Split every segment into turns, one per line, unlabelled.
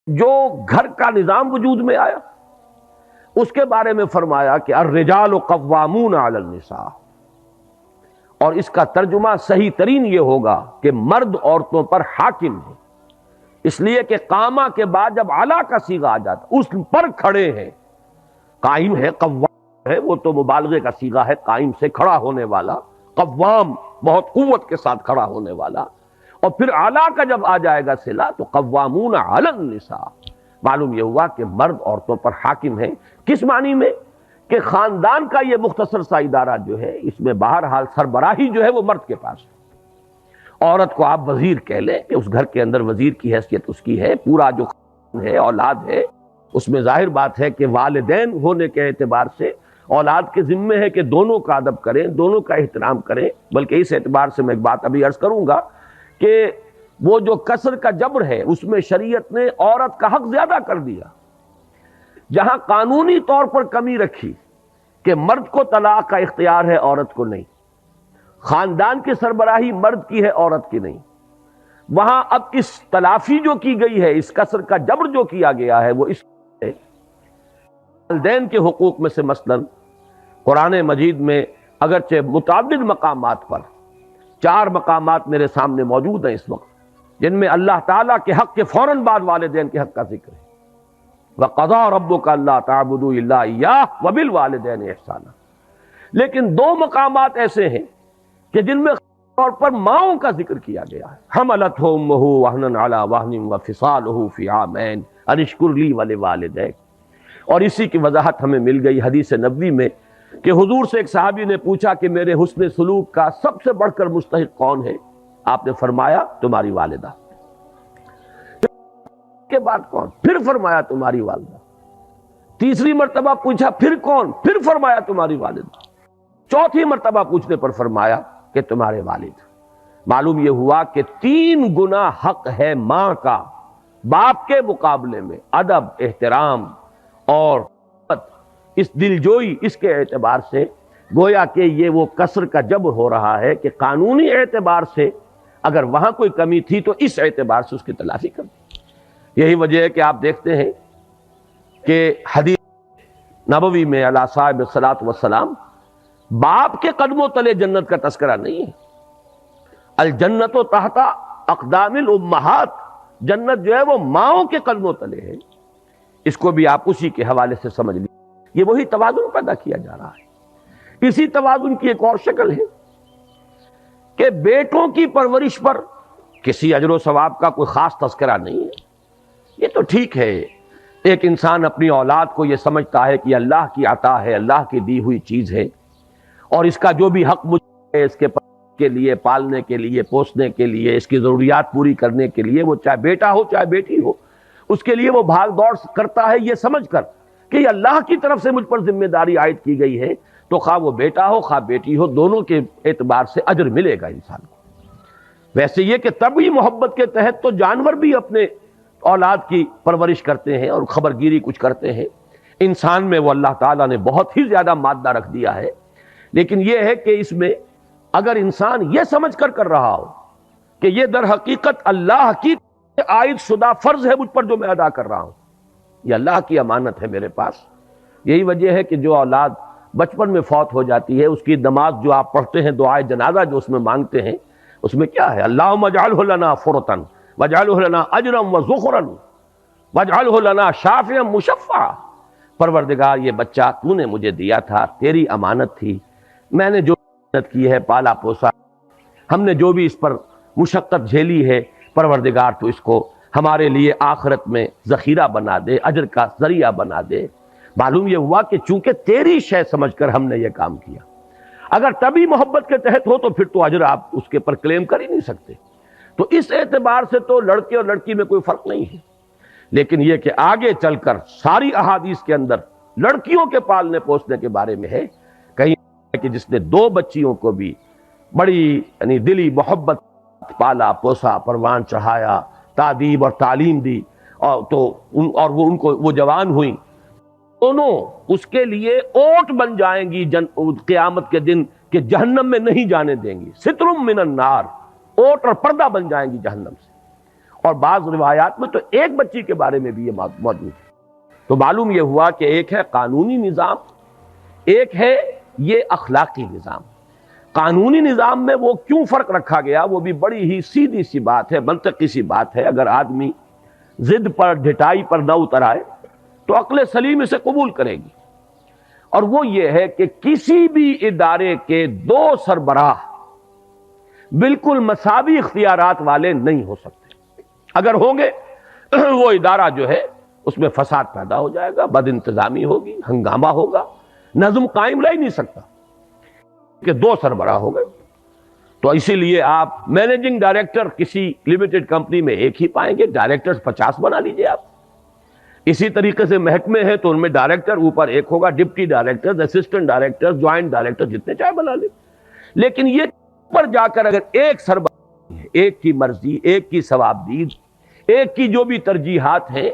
جو گھر کا نظام وجود میں آیا اس کے بارے میں فرمایا کہ الرجال قوامون علی النساء، اور اس کا ترجمہ صحیح ترین یہ ہوگا کہ مرد عورتوں پر حاکم ہے، اس لیے کہ قامہ کے بعد جب علا کا صیغہ آ جاتا اس پر کھڑے ہیں، قائم ہے، قوام ہے، وہ تو مبالغے کا صیغہ ہے، قائم سے کھڑا ہونے والا، قوام بہت قوت کے ساتھ کھڑا ہونے والا، اور پھر اعلیٰ کا جب آ جائے گا صلہ تو قوامون علی النساء، معلوم یہ ہوا کہ مرد عورتوں پر حاکم ہے۔ کس معنی میں؟ کہ خاندان کا یہ مختصر سا ادارہ جو ہے اس میں بہرحال سربراہی جو ہے وہ مرد کے پاس ہے، عورت کو آپ وزیر کہہ لیں کہ اس گھر کے اندر وزیر کی حیثیت اس کی ہے، پورا جو خاندان ہے اولاد ہے اس میں ظاہر بات ہے کہ والدین ہونے کے اعتبار سے اولاد کے ذمے ہے کہ دونوں کا ادب کریں، دونوں کا احترام کریں، بلکہ اس اعتبار سے میں ایک بات ابھی عرض کروں گا کہ وہ جو کسر کا جبر ہے اس میں شریعت نے عورت کا حق زیادہ کر دیا، جہاں قانونی طور پر کمی رکھی کہ مرد کو طلاق کا اختیار ہے عورت کو نہیں، خاندان کی سربراہی مرد کی ہے عورت کی نہیں، وہاں اب اس تلافی جو کی گئی ہے، اس کسر کا جبر جو کیا گیا ہے وہ اس والدین کے حقوق میں سے مثلا قرآن مجید میں اگرچہ متعدد مقامات پر 4 مقامات میرے سامنے موجود ہیں اس وقت جن میں اللہ تعالیٰ کے حق کے فوراً بعد والدین کے حق کا ذکر ہے، وَقَضَىٰ رَبُّكَ أَلَّا تَعْبُدُوا إِلَّا إِيَّاهُ وَبِالْوَالِدَيْنِ إِحْسَانًا، لیکن 2 مقامات ایسے ہیں کہ جن میں خاص طور پر ماؤں کا ذکر کیا گیا ہے، حَمَلَتْهُ أُمُّهُ وَهْنًا عَلَىٰ وَهْنٍ وَفِصَالُهُ فِي عَامَيْنِ أَنِ اشْكُرْ لِي وَلِوَالِدَيْكَ، اور اسی کی وضاحت ہمیں مل گئی حدیث نبوی میں کہ حضور سے ایک صحابی نے پوچھا کہ میرے حسن سلوک کا سب سے بڑھ کر مستحق کون ہے؟ آپ نے فرمایا تمہاری والدہ، کے بعد کون؟ پھر فرمایا تمہاری والدہ، تیسری مرتبہ پوچھا پھر کون؟ پھر فرمایا تمہاری والدہ، چوتھی مرتبہ پوچھنے پر فرمایا کہ تمہارے والد۔ معلوم یہ ہوا کہ 3 گنا حق ہے ماں کا باپ کے مقابلے میں، ادب، احترام اور اس دلجوئی، اس کے اعتبار سے گویا کہ یہ وہ کسر کا جبر ہو رہا ہے کہ قانونی اعتبار سے اگر وہاں کوئی کمی تھی تو اس اعتبار سے اس کی تلافی کر دی۔ یہی وجہ ہے کہ آپ دیکھتے ہیں کہ حدیث نبوی میں علی صاحب الصلاۃ والسلام باپ کے قدموں تلے جنت کا تذکرہ نہیں ہے، الجنت تحت اقدام الامہات، جنت جو ہے وہ ماؤں کے قدموں تلے ہے، اس کو بھی آپ اسی کے حوالے سے سمجھ لیجیے۔ یہ وہی توازن پیدا کیا جا رہا ہے۔ اسی توازن کی ایک اور شکل ہے کہ بیٹوں کی پرورش پر کسی اجر و ثواب کا کوئی خاص تذکرہ نہیں ہے، یہ تو ٹھیک ہے، ایک انسان اپنی اولاد کو یہ سمجھتا ہے کہ اللہ کی عطا ہے، اللہ کی دی ہوئی چیز ہے، اور اس کا جو بھی حق مجھے ہے اس کے لیے پالنے کے لیے، پوسنے کے لیے، اس کی ضروریات پوری کرنے کے لیے، وہ چاہے بیٹا ہو چاہے بیٹی ہو، اس کے لیے وہ بھاگ دوڑ کرتا ہے یہ سمجھ کر کہ یہ اللہ کی طرف سے مجھ پر ذمہ داری عائد کی گئی ہے، تو خواہ وہ بیٹا ہو خواہ بیٹی ہو، دونوں کے اعتبار سے اجر ملے گا انسان کو۔ ویسے یہ کہ طبعی محبت کے تحت تو جانور بھی اپنے اولاد کی پرورش کرتے ہیں اور خبرگیری کچھ کرتے ہیں، انسان میں وہ اللہ تعالیٰ نے بہت ہی زیادہ مادہ رکھ دیا ہے، لیکن یہ ہے کہ اس میں اگر انسان یہ سمجھ کر کر رہا ہو کہ یہ در حقیقت اللہ کی عائد شدہ فرض ہے مجھ پر جو میں ادا کر رہا ہوں، یہ اللہ کی امانت ہے میرے پاس۔ یہی وجہ ہے کہ جو اولاد بچپن میں فوت ہو جاتی ہے اس کی نماز جو آپ پڑھتے ہیں، دعائے جنازہ جو اس میں مانگتے ہیں، اس میں کیا ہے؟ اللہم اجعلہ لنا فرطن واجعلہ لنا اجرا وذخرا واجعلہ لنا شافعا مشفعا، پروردگار یہ بچہ تو نے مجھے دیا تھا، تیری امانت تھی، میں نے جو محنت کی ہے، پالا پوسا، ہم نے جو بھی اس پر مشقت جھیلی ہے، پروردگار تو اس کو ہمارے لیے آخرت میں ذخیرہ بنا دے، اجر کا ذریعہ بنا دے۔ معلوم یہ ہوا کہ چونکہ تیری شے سمجھ کر ہم نے یہ کام کیا، اگر تبھی محبت کے تحت ہو تو پھر تو اجر آپ اس کے پر کلیم کر ہی نہیں سکتے، تو اس اعتبار سے تو لڑکے اور لڑکی میں کوئی فرق نہیں ہے۔ لیکن یہ کہ آگے چل کر ساری احادیث کے اندر لڑکیوں کے پالنے پوسنے کے بارے میں ہے، کہیں کہ جس نے 2 بچیوں کو بھی بڑی یعنی دلی محبت پالا پوسا، پروان چڑھایا، تعدیب اور تعلیم دی، اور وہ ان کو وہ جوان ہوئیں، دونوں اس کے لیے اوٹ بن جائیں گی قیامت کے دن کہ جہنم میں نہیں جانے دیں گی، سترم من النار، اوٹ اور پردہ بن جائیں گی جہنم سے، اور بعض روایات میں تو ایک بچی کے بارے میں بھی یہ موجود ہے۔ تو معلوم یہ ہوا کہ ایک ہے قانونی نظام، ایک ہے یہ اخلاقی نظام۔ قانونی نظام میں وہ کیوں فرق رکھا گیا، وہ بھی بڑی ہی سیدھی سی بات ہے، منطقی سی بات ہے۔ اگر آدمی ضد پر ڈھٹائی پر نہ اتر آئے تو عقل سلیم اسے قبول کرے گی، اور وہ یہ ہے کہ کسی بھی ادارے کے دو سربراہ بالکل مساوی اختیارات والے نہیں ہو سکتے۔ اگر ہوں گے وہ ادارہ جو ہے اس میں فساد پیدا ہو جائے گا، بد انتظامی ہوگی، ہنگامہ ہوگا، نظم قائم رہ ہی نہیں سکتا کہ دو سربراہ ہو گئے۔ تو اسی لیے آپ مینیجنگ ڈائریکٹر کسی لمیٹڈ کمپنی میں ایک ہی پائیں گے، ڈائریکٹر 50 بنا لیجئے آپ۔ اسی طریقے سے محکمے ہیں تو ان میں ڈائریکٹر اوپر ایک ہوگا، deputy director, assistant director, joint director, جتنے چاہے بنا لیں۔ لیکن یہ پر جا کر اگر ایک سربراہ ہے، ایک کی مرضی، ایک کی ثوابدید، ایک کی جو بھی ترجیحات ہیں،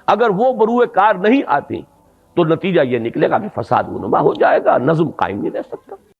اگر وہ بروئے کار نہیں آتی تو نتیجہ یہ نکلے گا کہ فساد رونما ہو جائے گا، نظم قائم نہیں رہ سکتا۔